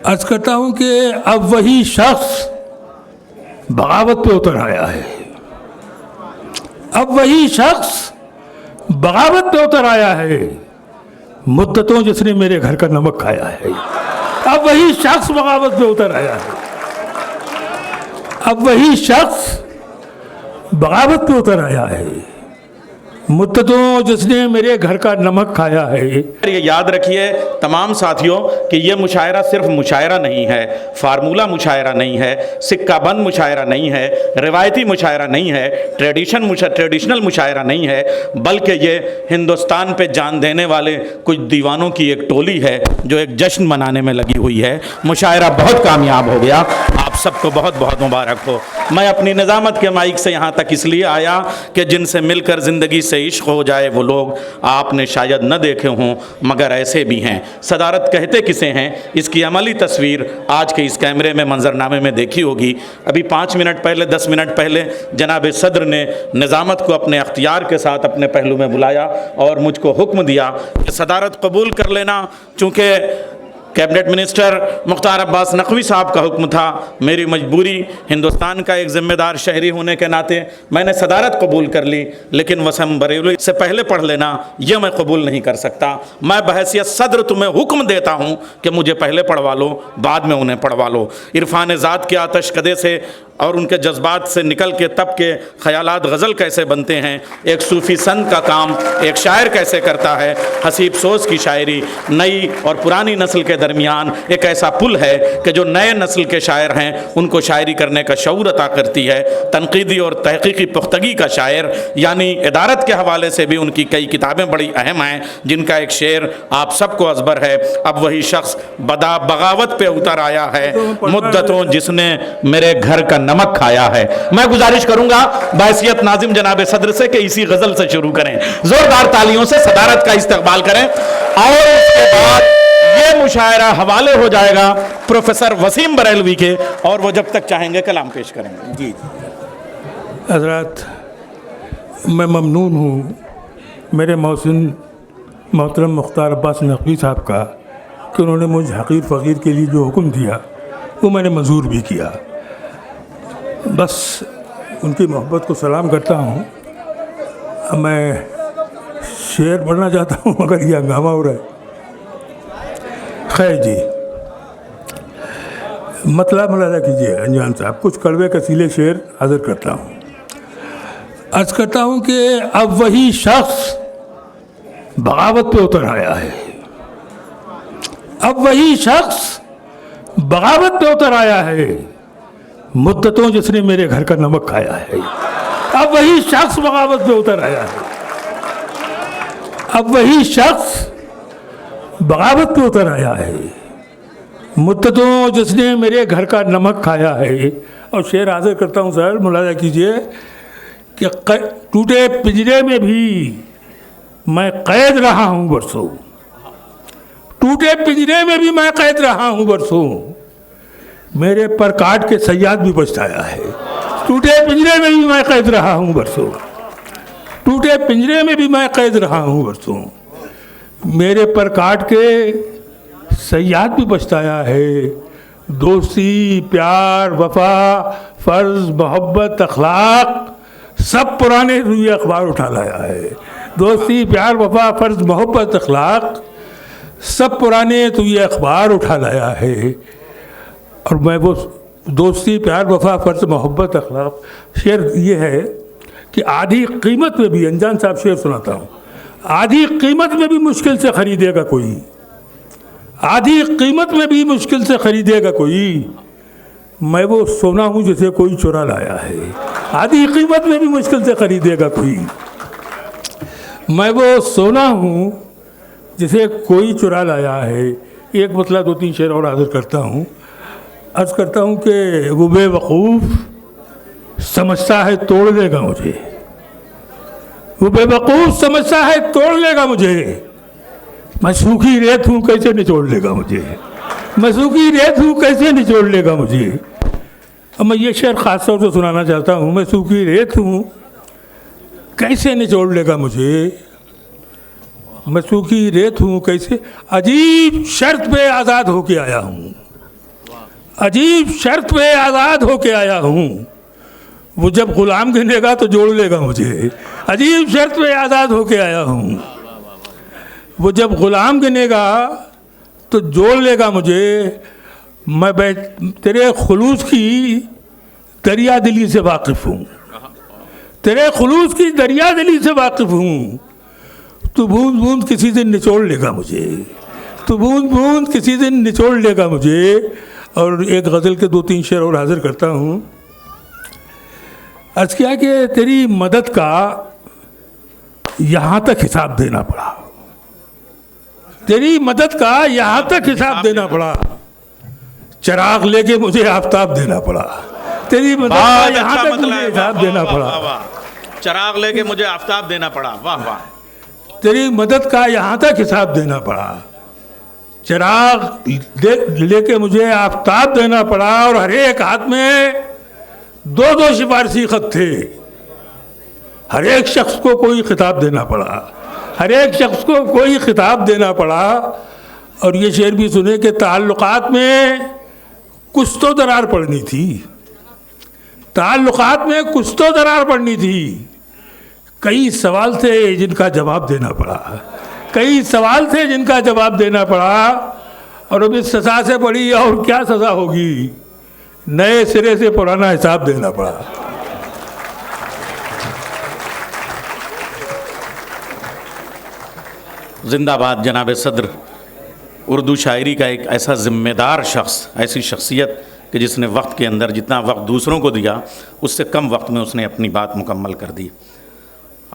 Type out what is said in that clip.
अर्ज करता हूं कि अब वही शख्स बगावत पे उतर आया है। अब वही शख्स बगावत पे उतर आया है, मुद्दतों जिसने मेरे घर का नमक खाया है। अब वही शख्स बगावत पे उतर आया है। अब वही शख्स बगावत पे उतर आया है, मुद्दतों जिसने मेरे घर का नमक खाया है। ये याद रखिए तमाम साथियों कि ये मुशायरा सिर्फ मुशायरा नहीं है, फार्मूला मुशायरा नहीं है, सिक्का बंद मुशायरा नहीं है, रिवायती मुशायरा नहीं है, ट्रेडिशनल मुशायरा नहीं है, बल्कि ये हिंदुस्तान पे जान देने वाले कुछ दीवानों की एक टोली है जो एक जश्न मनाने में लगी हुई है। मुशायरा बहुत कामयाब हो गया, आप सबको बहुत बहुत मुबारक हो। मैं अपनी निज़ामत के माइक से यहाँ तक इसलिए आया कि जिनसे मिलकर ज़िंदगी से इश्क हो जाए वो लोग आपने शायद न देखे हों, मगर ऐसे भी हैं। सदारत कहते किसे हैं, इसकी अमली तस्वीर आज के इस कैमरे में मंजरनामे में देखी होगी। अभी 5 मिनट पहले 10 मिनट पहले जनाब सदर ने निज़ामत को अपने अख्तियार के साथ अपने पहलू में बुलाया और मुझको हुक्म दिया कि सदारत कबूल कर लेना। चूँकि कैबिनेट मिनिस्टर मुख्तार अब्बास नकवी साहब का हुक्म था, मेरी मजबूरी हिंदुस्तान का एक ज़िम्मेदार शहरी होने के नाते मैंने सदारत कबूल कर ली, लेकिन वसम बरेली से पहले पढ़ लेना यह मैं कबूल नहीं कर सकता। मैं बहैसियत सदर तुम्हें हुक्म देता हूँ कि मुझे पहले पढ़वा लो, बाद में उन्हें पढ़वा लो। इरफान ज़ात के आतश कदे से और उनके जज्बात से निकल के तब के ख़यालात गज़ल कैसे बनते हैं, एक सूफ़ी संत का काम एक शायर कैसे करता है। हसीब सोच की शायरी नई और पुरानी नस्ल के दरमियान एक ऐसा पुल है कि जो नए नस्ल के शायर हैं उनको शायरी करने का शऊर अता करती है। तनकीदी और तहक़ीक़ी पुख्तगी का शायर, यानी इदारत के हवाले से भी उनकी कई किताबें बड़ी अहम हैं, जिनका एक शेर आप सबको अज़बर है। अब वही शख्स बगावत पे उतर आया है, मुद्दतों जिसने मेरे घर का नमक खाया है। मैं गुजारिश करूंगा बायसियत नाजिम जनाब सदर से कि इसी गजल से शुरू करें, जोरदार तालियों से सदारत का इस्तकबाल करें और उसके बाद ये मुशायरा हवाले हो जाएगा प्रोफेसर वसीम बरेलवी के, और वो जब तक चाहेंगे कलाम पेश करेंगे। जी हज़रात, मैं ममनून हूँ मेरे मौसिन मोहतरम मुख्तार अब्बास नकवी साहब का कि उन्होंने मुझे हकीर फ़कीर के लिए जो हुक्म दिया वो मैंने मंजूर भी किया। बस उनकी मोहब्बत को सलाम करता हूँ। अब मैं शेर पढ़ना चाहता हूँ मगर ये हंगामा हो रहा है। खैर जी, मतलब मुलाज़ा कीजिए अनजान साहब, कुछ कड़वे कसीले शेर हाजिर करता हूँ। अर्ज़ करता हूँ कि अब वही शख्स बगावत पे उतर आया है। अब वही शख्स बगावत पे उतर आया है, मुद्दतों जिसने मेरे घर का नमक खाया है। अब वही शख्स बगावत पे उतर आया है। अब वही शख्स बगावत पे उतर आया है, मुद्दतों जिसने मेरे घर का नमक खाया है। और शेर हाजिर करता हूँ सर, मुलाज़ा कीजिए कि टूटे पिंजरे में भी मैं कैद रहा हूँ बरसों। टूटे पिंजरे में भी मैं कैद रहा हूँ बरसों, मेरे पर काट के सयाद भी पछताया है। टूटे पिंजरे में भी मैं कैद रहा हूँ बरसों। टूटे पिंजरे में भी मैं कैद रहा हूँ बरसों, मेरे पर काट के सयाद भी पछताया है। दोस्ती प्यार वफा फ़र्ज़ मोहब्बत अखलाक सब पुराने रुई अखबार उठा लाया है। दोस्ती प्यार वफा फ़र्ज़ मोहब्बत अखलाक सब पुराने तो ये अखबार उठा लाया है। और मैं वो दोस्ती प्यार वफा फ़र्ज़ मोहब्बत अखलाक, शेर ये है कि आधी कीमत में भी, अनजान साहब शेर सुनाता हूँ, आधी कीमत में भी मुश्किल से ख़रीदेगा कोई, आधी कीमत में भी मुश्किल से ख़रीदेगा कोई, मैं वो सोना हूँ जिसे कोई चुरा लाया है। आधी कीमत में भी मुश्किल से ख़रीदेगा कोई, मैं वो सोना हूँ जिसे कोई चुरा लाया है। एक मतलब 2-3 शेर और हाजिर करता हूँ। अर्ज़ करता हूँ कि वो बेवकूफ़ समझता है तोड़ देगा मुझे, वो बेवकूफ़ समझता है तोड़ लेगा मुझे, मैं सूखी रेत हूँ कैसे निचोड़ लेगा मुझे, मैं सूखी रेत हूँ कैसे निचोड़ लेगा मुझे। अब मैं ये शेर ख़ास तौर से सुनाना चाहता हूँ, मैं सूखी रेत हूँ कैसे निचोड़ लेगा मुझे, मैं सूखी रेत हूँ कैसे, अजीब शर्त पे आज़ाद होके आया हूँ, अजीब शर्त पे आज़ाद होके आया हूँ। वो जब गुलाम गिनेगा तो जोड़ लेगा मुझे। अजीब शर्त पे आज़ाद होके आया हूँ। वो जब गुलाम गिनेगा तो जोड़ लेगा मुझे। मैं तेरे खुलूस की दरिया दिली से वाकिफ़ हूँ। तेरे खुलूस की दरिया दिली से वाकिफ़ हूँ। तू बूंद बूंद किसी दिन निचोड़ लेगा मुझे। तू बूंद बूंद किसी दिन निचोड़ लेगा मुझे। और एक गज़ल के 2-3 शेर और हाजिर करता हूँ। अर्ज़ किया कि तेरी मदद का यहाँ तक हिसाब देना पड़ा। तेरी मदद का यहाँ तक हिसाब देना पड़ा। चिराग लेके मुझे आफताब देना पड़ा। तेरी मदद का यहाँ तक मुझे हिसाब देना पड़ा। चिराग लेके मुझे आफताब देना पड़ा। वाह वाह। तेरी मदद का यहाँ तक हिसाब देना पड़ा। चिराग लेके मुझे आफताब देना पड़ा। और हर एक हाथ में 2-2 सिफारशी खत थे। हर एक शख्स को कोई खिताब देना पड़ा। हर एक शख्स को कोई खिताब देना पड़ा। और ये शेर भी सुने कि ताल्लुकात में कुछ तो दरार पड़नी थी। ताल्लुकात में कुछ तो दरार पड़नी थी। कई सवाल थे जिनका जवाब देना पड़ा। कई सवाल थे जिनका जवाब देना पड़ा। और अब इस सज़ा से बड़ी और क्या सज़ा होगी। नए सिरे से पुराना हिसाब देना पड़ा। जिंदाबाद जनाब सदर। उर्दू शायरी का एक ऐसा ज़िम्मेदार शख्स, ऐसी शख्सियत कि जिसने वक्त के अंदर जितना वक्त दूसरों को दिया उससे कम वक्त में उसने अपनी बात मुकम्मल कर दी।